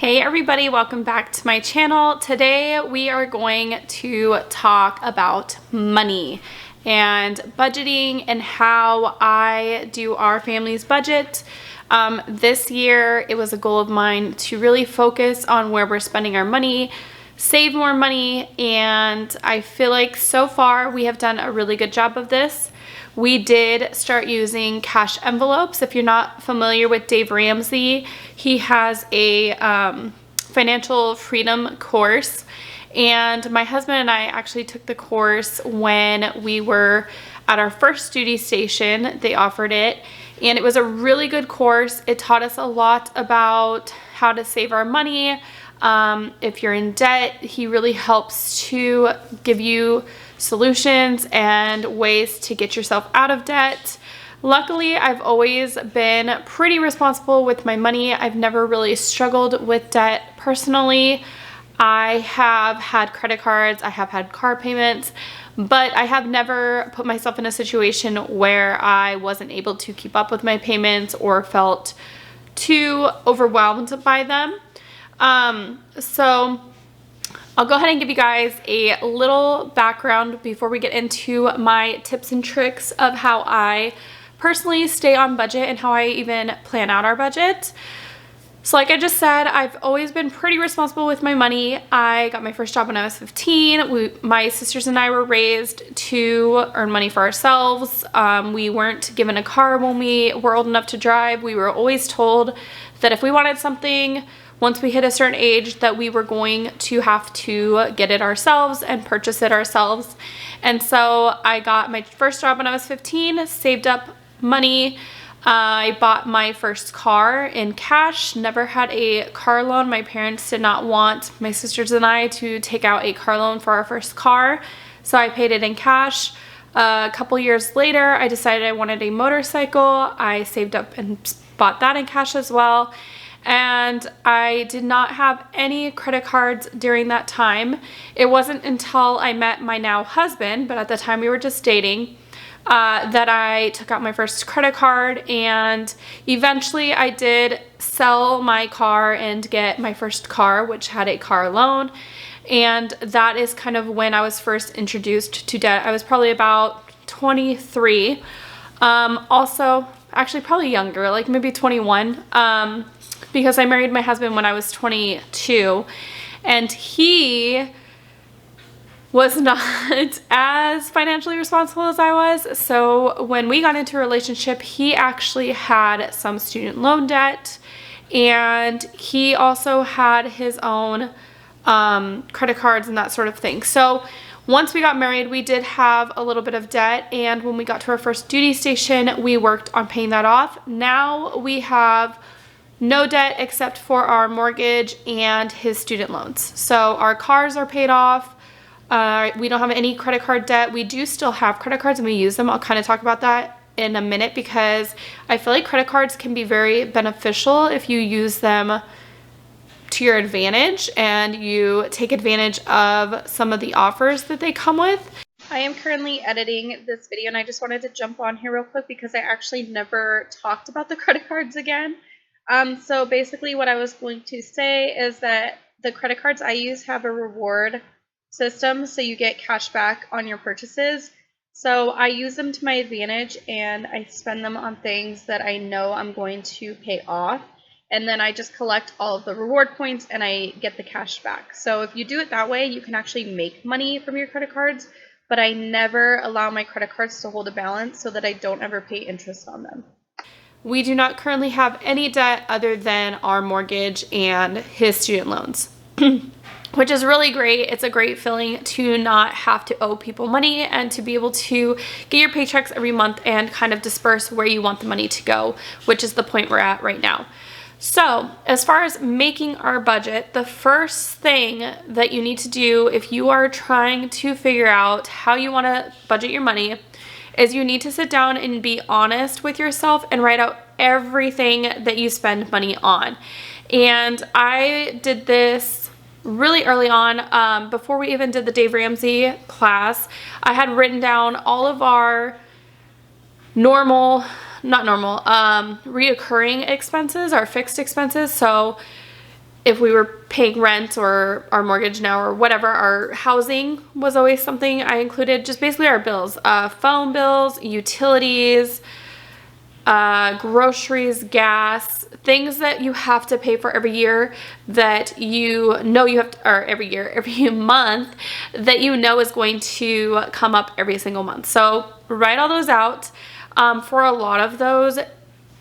Hey everybody, welcome back to my channel. Today we are going to talk about money and budgeting and how I do our family's budget. This year it was a goal of mine to really focus on where we're spending our money, save more money, and I feel like so far we have done a really good job of this. We did start using cash envelopes. If you're not familiar with Dave Ramsey, he has a financial freedom course, and my husband and I actually took the course when we were at our first duty station. They offered it, and it was a really good course. It taught us a lot about how to save our money. If you're in debt, he really helps to give you solutions and ways to get yourself out of debt. Luckily, I've always been pretty responsible with my money. I've never really struggled with debt personally. I have had credit cards, I have had car payments, but I have never put myself in a situation where I wasn't able to keep up with my payments or felt too overwhelmed by them. So I'll go ahead and give you guys a little background before we get into my tips and tricks of how I personally stay on budget and how I even plan out our budget. So like I just said, I've always been pretty responsible with my money. I got my first job when I was 15. My sisters and I were raised to earn money for ourselves. We weren't given a car when we were old enough to drive. We were always told that if we wanted something, once we hit a certain age, that we were going to have to get it ourselves and purchase it ourselves. And so I got my first job when I was 15, saved up money. I bought my first car in cash, never had a car loan. My parents did not want my sisters and I to take out a car loan for our first car, so I paid it in cash. A couple years later, I decided I wanted a motorcycle. I saved up and bought that in cash as well. And I did not have any credit cards during that time. It wasn't until I met my now husband, but at the time we were just dating, that I took out my first credit card, and eventually I did sell my car and get my first car, which had a car loan. And that is kind of when I was first introduced to debt. I was probably about 23. Also, actually probably younger, like maybe 21. Because I married my husband when I was 22, and he was not as financially responsible as I was. So when we got into a relationship, he actually had some student loan debt, and he also had his own credit cards and that sort of thing. So once we got married, we did have a little bit of debt, and when we got to our first duty station, we worked on paying that off. Now we have no debt except for our mortgage and his student loans. So our cars are paid off. We don't have any credit card debt. We do still have credit cards and we use them. I'll kind of talk about that in a minute, because I feel like credit cards can be very beneficial if you use them to your advantage and you take advantage of some of the offers that they come with. I am currently editing this video, and I just wanted to jump on here real quick because I actually never talked about the credit cards again. So basically what I was going to say is that the credit cards I use have a reward system, so you get cash back on your purchases. So I use them to my advantage, and I spend them on things that I know I'm going to pay off. And then I just collect all of the reward points and I get the cash back. So if you do it that way, you can actually make money from your credit cards, but I never allow my credit cards to hold a balance so that I don't ever pay interest on them. We do not currently have any debt other than our mortgage and his student loans, which is really great. It's a great feeling to not have to owe people money and to be able to get your paychecks every month and kind of disperse where you want the money to go, which is the point we're at right now. So as far as making our budget, the first thing that you need to do if you are trying to figure out how you want to budget your money is you need to sit down and be honest with yourself and write out everything that you spend money on. And I did this really early on, before we even did the Dave Ramsey class. I had written down all of our reoccurring expenses, our fixed expenses. So if we were paying rent or our mortgage now or whatever, our housing was always something I included. Just basically our bills, phone bills, utilities, groceries, gas, things that you have to pay for every year that you know you have to, or every month that you know is going to come up every single month. So write all those out. For a lot of those,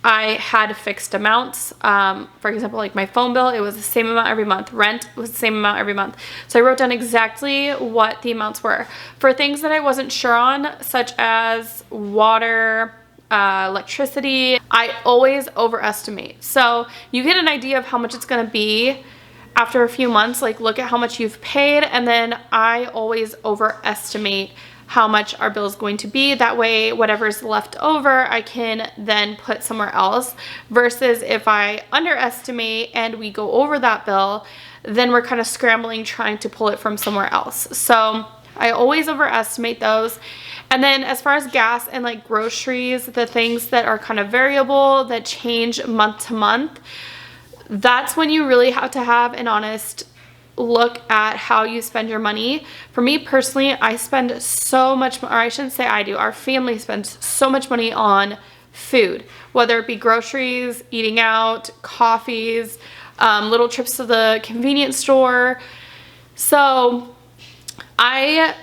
I had fixed amounts. For example, like my phone bill, it was the same amount every month. Rent was the same amount every month. So I wrote down exactly what the amounts were. For things that I wasn't sure on, such as water, electricity, I always overestimate. So you get an idea of how much it's going to be after a few months. Like, look at how much you've paid, and then I always overestimate how much our bill is going to be. That way, whatever's left over, I can then put somewhere else, versus if I underestimate and we go over that bill, then we're kind of scrambling trying to pull it from somewhere else. So I always overestimate those. And then as far as gas and like groceries, the things that are kind of variable, that change month to month, that's when you really have to have an honest look at how you spend your money. For me personally, I spend so much, or I shouldn't say I do, our family spends so much money on food, whether it be groceries, eating out, coffees, little trips to the convenience store. So I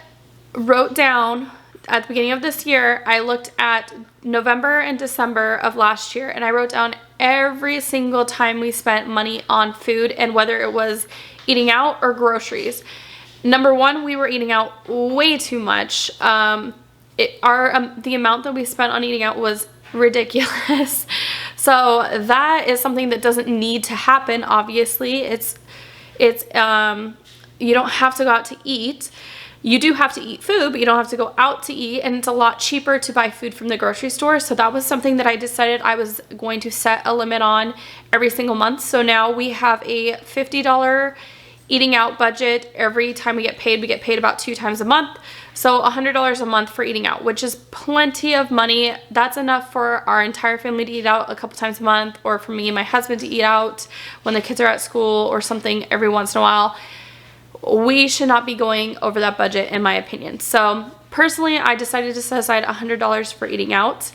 wrote down at the beginning of this year, I looked at November and December of last year, and I wrote down every single time we spent money on food, and whether it was eating out or groceries. Number one, we were eating out way too much. The amount that we spent on eating out was ridiculous. So that is something that doesn't need to happen. Obviously, you don't have to go out to eat. You do have to eat food, but you don't have to go out to eat, and it's a lot cheaper to buy food from the grocery store. So that was something that I decided I was going to set a limit on every single month. So now we have a $50 eating out budget. Every time we get paid about 2 times a month. So $100 a month for eating out, which is plenty of money. That's enough for our entire family to eat out a couple times a month, or for me and my husband to eat out when the kids are at school or something every once in a while. We should not be going over that budget, in my opinion. So personally, I decided to set aside $100 for eating out.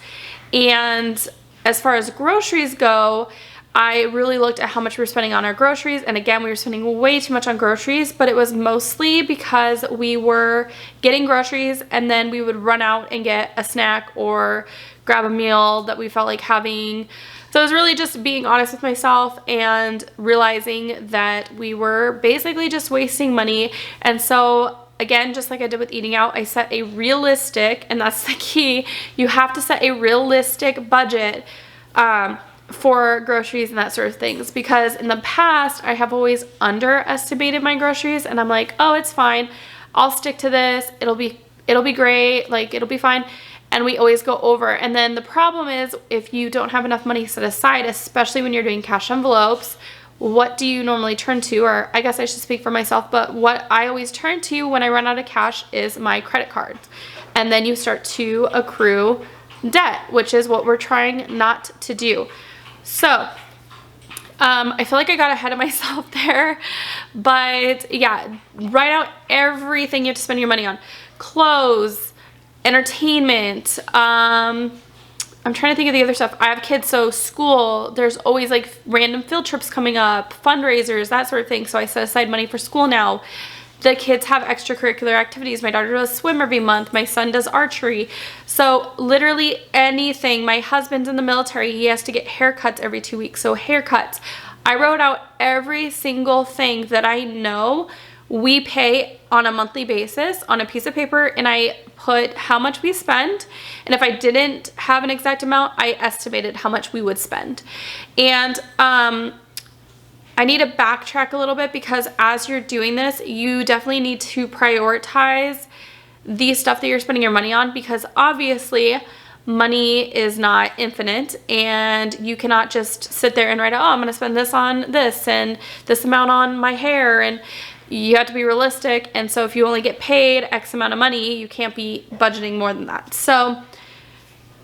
And as far as groceries go, I really looked at how much we were spending on our groceries. And again, we were spending way too much on groceries, but it was mostly because we were getting groceries and then we would run out and get a snack or grab a meal that we felt like having. So it was really just being honest with myself and realizing that we were basically just wasting money. And so again, just like I did with eating out, I set a realistic, and that's the key, you have to set a realistic budget for groceries and that sort of things. Because in the past, I have always underestimated my groceries, and I'm like, oh, it's fine. I'll stick to this. It'll be great. Like, it'll be fine. And we always go over. And then the problem is, if you don't have enough money set aside, especially when you're doing cash envelopes, what do you normally turn to? Or I guess I should speak for myself, but what I always turn to when I run out of cash is my credit cards. And then you start to accrue debt, which is what we're trying not to do. So I feel like I got ahead of myself there, but yeah, write out everything you have to spend your money on. Clothes, entertainment, I'm trying to think of the other stuff. I have kids, so school, there's always like random field trips coming up, fundraisers, that sort of thing. So I set aside money for school now. The kids have extracurricular activities. My daughter does swim every month. My son does archery. So literally anything. My husband's in the military. He has to get haircuts every 2 weeks. So haircuts. I wrote out every single thing that I know we pay on a monthly basis on a piece of paper, and I put how much we spend, and if I didn't have an exact amount, I estimated how much we would spend. And I need to backtrack a little bit, because as you're doing this, you definitely need to prioritize the stuff that you're spending your money on, because obviously money is not infinite, and you cannot just sit there and write, oh, I'm going to spend this on this and this amount on my hair, and you have to be realistic. And so if you only get paid X amount of money, you can't be budgeting more than that. So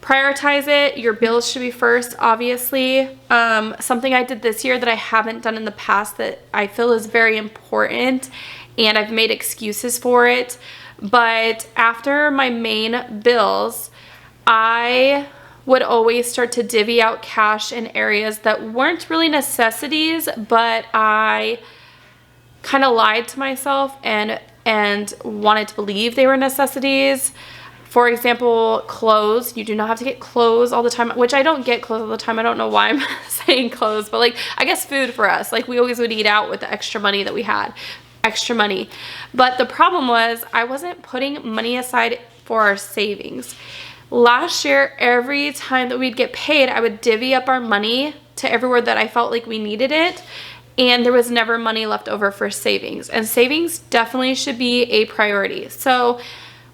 prioritize it. Your bills should be first, obviously. Something I did this year that I haven't done in the past that I feel is very important, and I've made excuses for it. But after my main bills, I would always start to divvy out cash in areas that weren't really necessities, but I kind of lied to myself and wanted to believe they were necessities. For example, clothes. You do not have to get clothes all the time, which I don't get clothes all the time. I don't know why I'm saying clothes, but like, I guess food for us. Like, we always would eat out with the extra money that we had. Extra money. But the problem was I wasn't putting money aside for our savings. Last year, every time that we'd get paid, I would divvy up our money to everywhere that I felt like we needed it, and there was never money left over for savings. And savings definitely should be a priority. So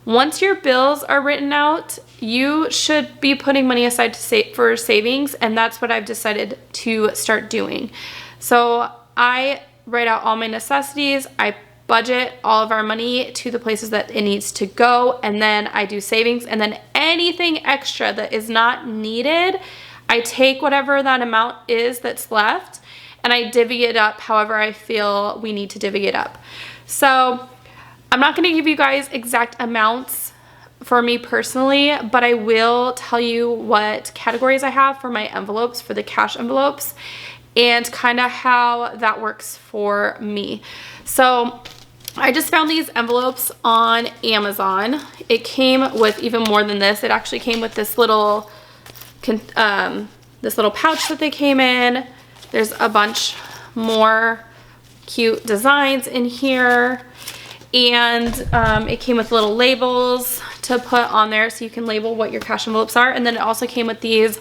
once your bills are written out, you should be putting money aside to save for savings, and that's what I've decided to start doing. So I write out all my necessities, I budget all of our money to the places that it needs to go, and then I do savings, and then anything extra that is not needed, I take whatever that amount is that's left, and I divvy it up however I feel we need to divvy it up. So I'm not going to give you guys exact amounts for me personally, but I will tell you what categories I have for my envelopes, for the cash envelopes, and kind of how that works for me. So I just found these envelopes on Amazon. It came with even more than this. It actually came with this little pouch that they came in. There's a bunch more cute designs in here. And it came with little labels to put on there so you can label what your cash envelopes are. And then it also came with these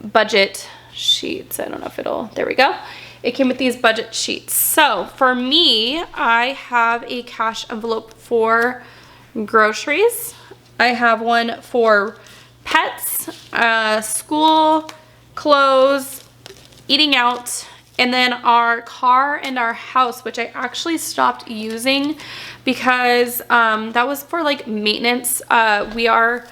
budget sheets. I don't know if it'll, there we go. It came with these budget sheets. So for me, I have a cash envelope for groceries. I have one for pets, school, clothes, eating out, and then our car and our house, which I actually stopped using because that was for like maintenance. We are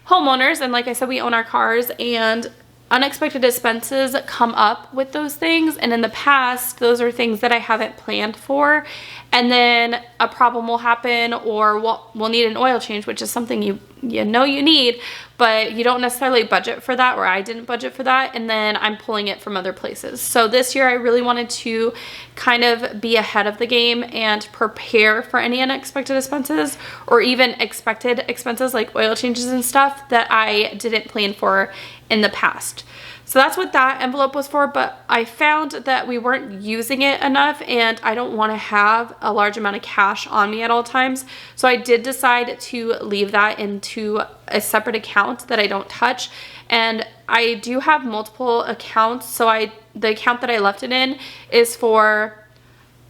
homeowners, and like I said, we own our cars, and unexpected expenses come up with those things, and in the past those are things that I haven't planned for, and then a problem will happen, or we'll need an oil change, which is something you know you need, but you don't necessarily budget for that, or I didn't budget for that, and then I'm pulling it from other places. So this year I really wanted to kind of be ahead of the game and prepare for any unexpected expenses, or even expected expenses like oil changes and stuff that I didn't plan for in the past. So that's what that envelope was for, but I found that we weren't using it enough, and I don't want to have a large amount of cash on me at all times. So I did decide to leave that into a separate account that I don't touch. And I do have multiple accounts, so the account that I left it in is for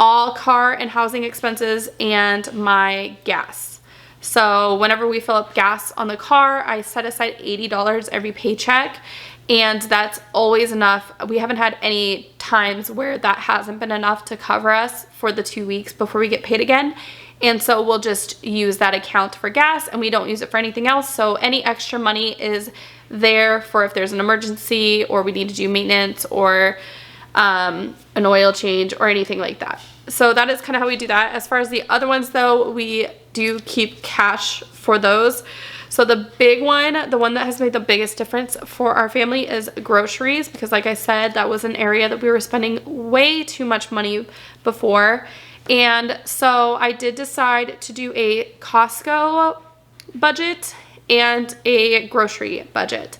all car and housing expenses and my gas. So whenever we fill up gas on the car, I set aside $80 every paycheck, and that's always enough. We haven't had any times where that hasn't been enough to cover us for the 2 weeks before we get paid again. And so we'll just use that account for gas, and we don't use it for anything else. So any extra money is there for if there's an emergency, or we need to do maintenance, or an oil change, or anything like that. So that is kind of how we do that. As far as the other ones though, we do keep cash for those. So the big one, the one that has made the biggest difference for our family, is groceries, because like I said, that was an area that we were spending way too much money before. And so I did decide to do a Costco budget and a grocery budget.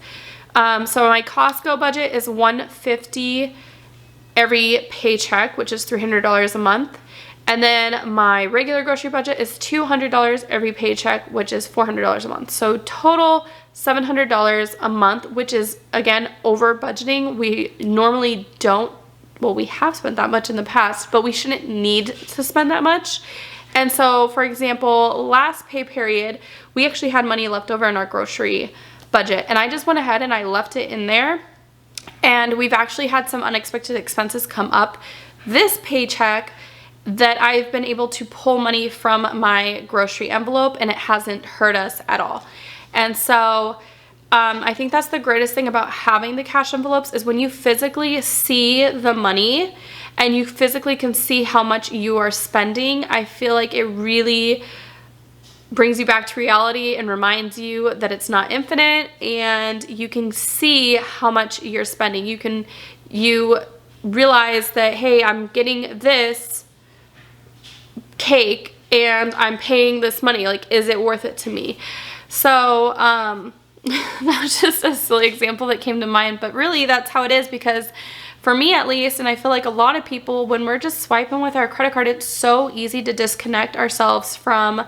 So my Costco budget is $150 every paycheck, which is $300 a month. And then my regular grocery budget is $200 every paycheck, which is $400 a month. So total $700 a month, which is, again, over budgeting. We normally don't, well, we have spent that much in the past, but we shouldn't need to spend that much. And so, for example, last pay period, we actually had money left over in our grocery budget, and I just went ahead and I left it in there. And we've actually had some unexpected expenses come up this paycheck that I've been able to pull money from my grocery envelope, and it hasn't hurt us at all. And so I think that's the greatest thing about having the cash envelopes is when you physically see the money and you physically can see how much you are spending. I feel like it really brings you back to reality and reminds you that it's not infinite, and you can see how much you're spending. You realize that, hey, I'm getting this cake and I'm paying this money. Like, is it worth it to me? So that was just a silly example that came to mind, but really that's how it is, because for me at least, and I feel like a lot of people, when we're just swiping with our credit card, it's so easy to disconnect ourselves from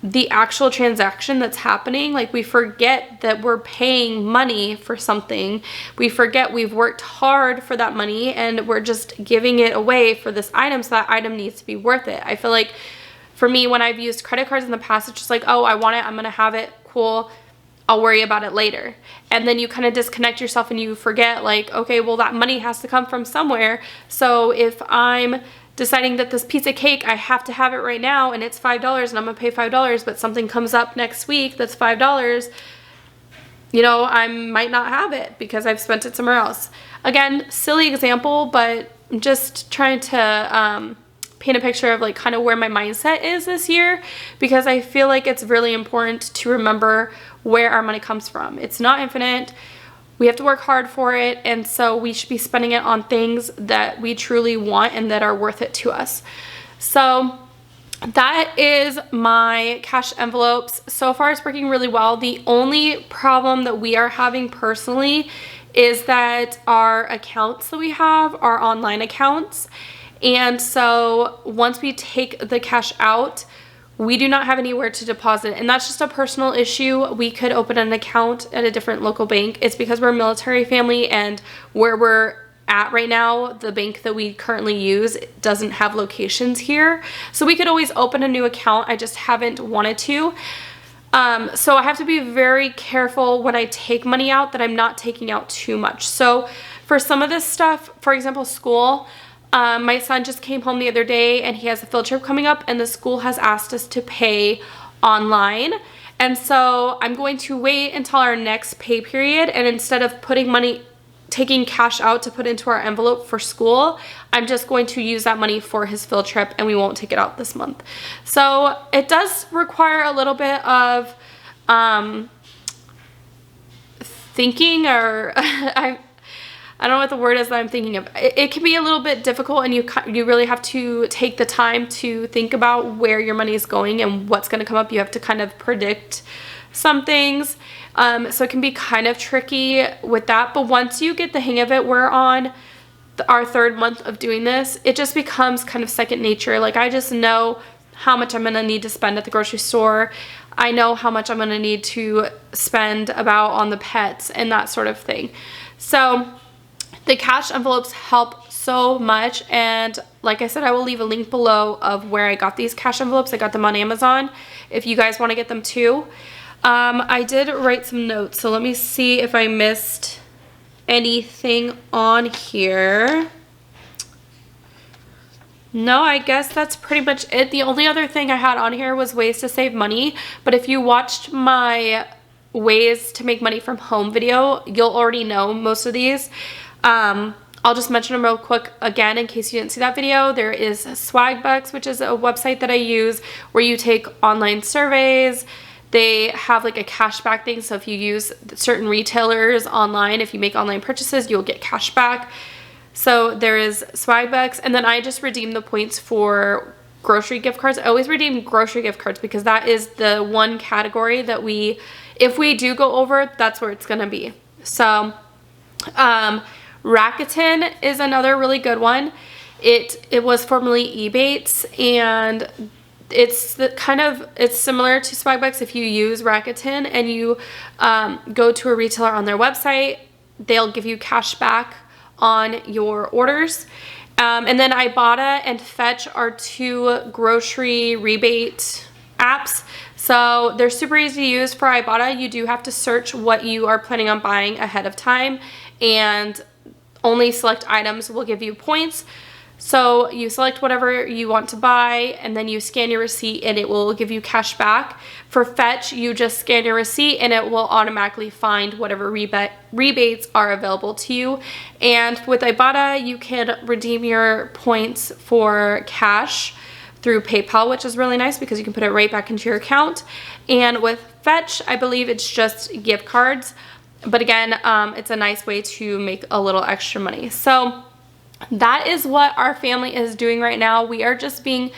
the actual transaction that's happening. Like, we forget that we're paying money for something. We forget we've worked hard for that money and we're just giving it away for this item, so that item needs to be worth it. I feel like for me, when I've used credit cards in the past, it's just like, oh, I want it, I'm gonna have it, cool, I'll worry about it later. And then you kind of disconnect yourself and you forget, like, okay, well, that money has to come from somewhere. So if I'm deciding that this piece of cake, I have to have it right now and it's $5 and I'm gonna pay $5, but something comes up next week that's $5, you know, I might not have it because I've spent it somewhere else. Again, silly example, but I'm just trying to paint a picture of like kind of where my mindset is this year, because I feel like it's really important to remember where our money comes from. It's not infinite. We have to work hard for it, and so we should be spending it on things that we truly want and that are worth it to us. So that is my cash envelopes. So far it's working really well. The only problem that we are having personally is that our accounts that we have are online accounts, and so once we take the cash out, we do not have anywhere to deposit, and that's just a personal issue. We could open an account at a different local bank. It's because we're a military family, and where we're at right now, the bank that we currently use doesn't have locations here. So we could always open a new account. I just haven't wanted to. So I have to be very careful when I take money out that I'm not taking out too much. So for some of this stuff, for example, school, my son just came home the other day and he has a field trip coming up, and the school has asked us to pay online. And so I'm going to wait until our next pay period, and instead of taking cash out to put into our envelope for school, I'm just going to use that money for his field trip, and we won't take it out this month. So it does require a little bit of thinking, or I don't know what the word is that I'm thinking of. It can be a little bit difficult, and you really have to take the time to think about where your money is going and what's going to come up. You have to kind of predict some things. So it can be kind of tricky with that. But once you get the hang of it, we're on our third month of doing this. It just becomes kind of second nature. Like, I just know how much I'm going to need to spend at the grocery store. I know how much I'm going to need to spend on the pets and that sort of thing. So the cash envelopes help so much, and like I said, I will leave a link below of where I got these cash envelopes. I got them on Amazon if you guys want to get them too. I did write some notes, so let me see if I missed anything on here. No, I guess that's pretty much it. The only other thing I had on here was ways to save money, but if you watched my ways to make money from home video, you'll already know most of these. I'll just mention them real quick again in case you didn't see that video. There is Swagbucks, which is a website that I use where you take online surveys. They have like a cashback thing, so if you use certain retailers online, if you make online purchases, you'll get cash back. So there is Swagbucks, and then I just redeem the points for grocery gift cards. I always redeem grocery gift cards because that is the one category that if we do go over, that's where it's gonna be. So Rakuten is another really good one. It was formerly Ebates, and it's similar to Swagbucks. If you use Rakuten and you go to a retailer on their website, they'll give you cash back on your orders. And then Ibotta and Fetch are two grocery rebate apps. So they're super easy to use. For Ibotta, you do have to search what you are planning on buying ahead of time, and only select items will give you points. So you select whatever you want to buy and then you scan your receipt and it will give you cash back. For Fetch, you just scan your receipt and it will automatically find whatever rebates are available to you. And with Ibotta, you can redeem your points for cash through PayPal, which is really nice because you can put it right back into your account. And with Fetch, I believe it's just gift cards. But again, it's a nice way to make a little extra money. So that is what our family is doing right now. We are just being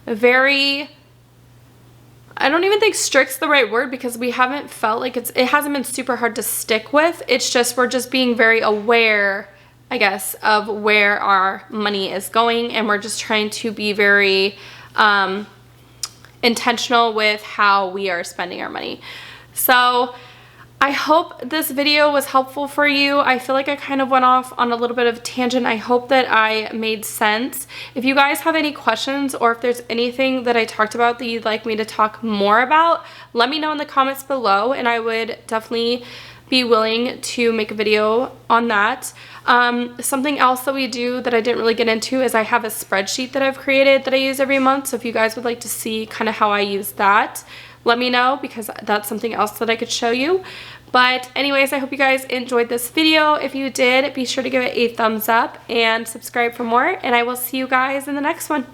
very, I don't even think strict's the right word because we haven't felt like it hasn't been super hard to stick with. It's just, we're just being very aware, I guess, of where our money is going, and we're just trying to be very intentional with how we are spending our money. So I hope this video was helpful for you. I feel like I kind of went off on a little bit of a tangent. I hope that I made sense. If you guys have any questions or if there's anything that I talked about that you'd like me to talk more about, let me know in the comments below and I would definitely be willing to make a video on that. Something else that we do that I didn't really get into is I have a spreadsheet that I've created that I use every month. So if you guys would like to see kind of how I use that, let me know because that's something else that I could show you. But anyways, I hope you guys enjoyed this video. If you did, be sure to give it a thumbs up and subscribe for more, and I will see you guys in the next one.